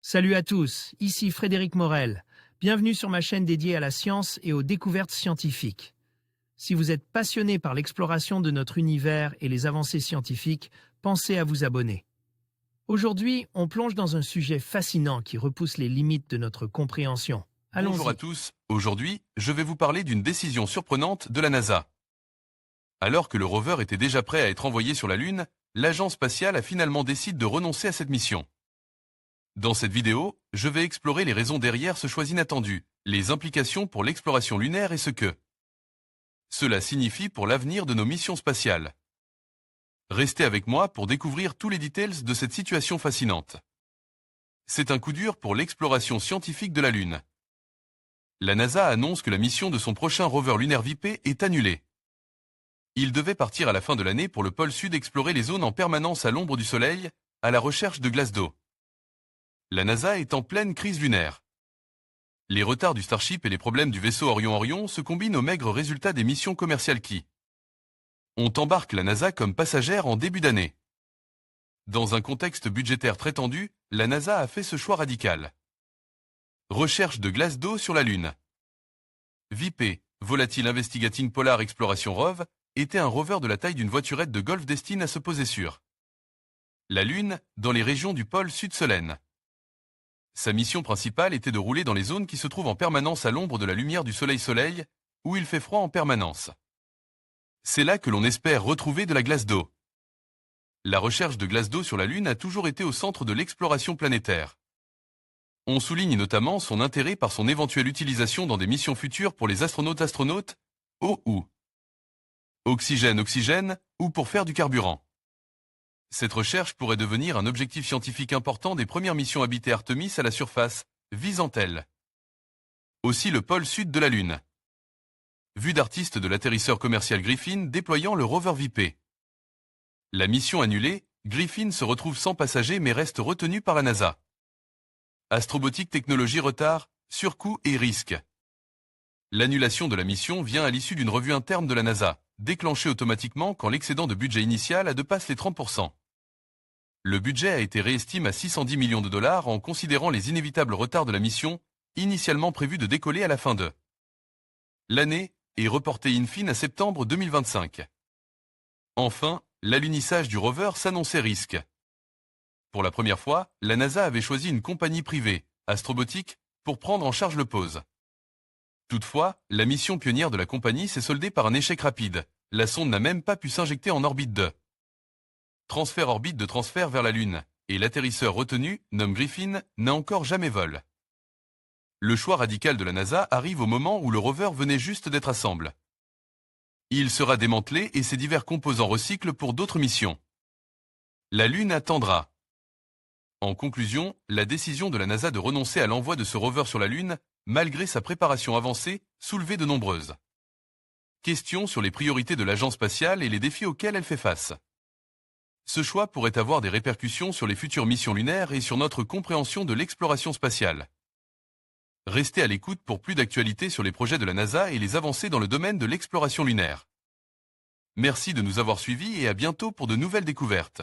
Salut à tous, ici Frédéric Morel. Bienvenue sur ma chaîne dédiée à la science et aux découvertes scientifiques. Si vous êtes passionné par l'exploration de notre univers et les avancées scientifiques, pensez à vous abonner. Aujourd'hui, on plonge dans un sujet fascinant qui repousse les limites de notre compréhension. Bonjour à Allons-y. tous, aujourd'hui, je vais vous parler d'une décision surprenante de la NASA. Alors que le rover était déjà prêt à être envoyé sur la Lune, l'agence spatiale a finalement décidé de renoncer à cette mission. Dans cette vidéo, je vais explorer les raisons derrière ce choix inattendu, les implications pour l'exploration lunaire et ce que cela signifie pour l'avenir de nos missions spatiales. Restez avec moi pour découvrir tous les details de cette situation fascinante. C'est un coup dur pour l'exploration scientifique de la Lune. La NASA annonce que la mission de son prochain rover lunaire VIP est annulée. Il devait partir à la fin de l'année pour le pôle Sud explorer les zones en permanence à l'ombre du Soleil, à la recherche de glace d'eau. La NASA est en pleine crise lunaire. Les retards du Starship et les problèmes du vaisseau Orion se combinent aux maigres résultats des missions commerciales qui ont embarqué la NASA comme passagère en début d'année. Dans un contexte budgétaire très tendu, la NASA a fait ce choix radical. Recherche de glace d'eau sur la Lune. VIP, Volatile Investigating Polar Exploration ROV, était un rover de la taille d'une voiturette de golf destiné à se poser sur la Lune, dans les régions du pôle Sud-Solène. Sa mission principale était de rouler dans les zones qui se trouvent en permanence à l'ombre de la lumière du Soleil, où il fait froid en permanence. C'est là que l'on espère retrouver de la glace d'eau. La recherche de glace d'eau sur la Lune a toujours été au centre de l'exploration planétaire. On souligne notamment son intérêt par son éventuelle utilisation dans des missions futures pour les astronautes, eau ou oxygène, ou pour faire du carburant. Cette recherche pourrait devenir un objectif scientifique important des premières missions habitées Artemis à la surface, visant-elle aussi le pôle sud de la Lune. Vue d'artiste de l'atterrisseur commercial Griffin déployant le rover VIP. La mission annulée, Griffin se retrouve sans passagers mais reste retenu par la NASA. Astrobotique technologie retard, surcoût et risque. L'annulation de la mission vient à l'issue d'une revue interne de la NASA, déclenchée automatiquement quand l'excédent de budget initial a dépassé les 30%. Le budget a été réestimé à 610 millions de dollars en considérant les inévitables retards de la mission, initialement prévue de décoller à la fin de l'année, et reportée in fine à septembre 2025. Enfin, l'alunissage du rover s'annonçait risque. Pour la première fois, la NASA avait choisi une compagnie privée, Astrobotic, pour prendre en charge le pose. Toutefois, la mission pionnière de la compagnie s'est soldée par un échec rapide. La sonde n'a même pas pu s'injecter en orbite de transfert vers la Lune, et l'atterrisseur retenu, nommé Griffin, n'a encore jamais volé. Le choix radical de la NASA arrive au moment où le rover venait juste d'être assemblé. Il sera démantelé et ses divers composants recyclent pour d'autres missions. La Lune attendra. En conclusion, la décision de la NASA de renoncer à l'envoi de ce rover sur la Lune, malgré sa préparation avancée, soulevait de nombreuses questions sur les priorités de l'agence spatiale et les défis auxquels elle fait face. Ce choix pourrait avoir des répercussions sur les futures missions lunaires et sur notre compréhension de l'exploration spatiale. Restez à l'écoute pour plus d'actualités sur les projets de la NASA et les avancées dans le domaine de l'exploration lunaire. Merci de nous avoir suivis et à bientôt pour de nouvelles découvertes.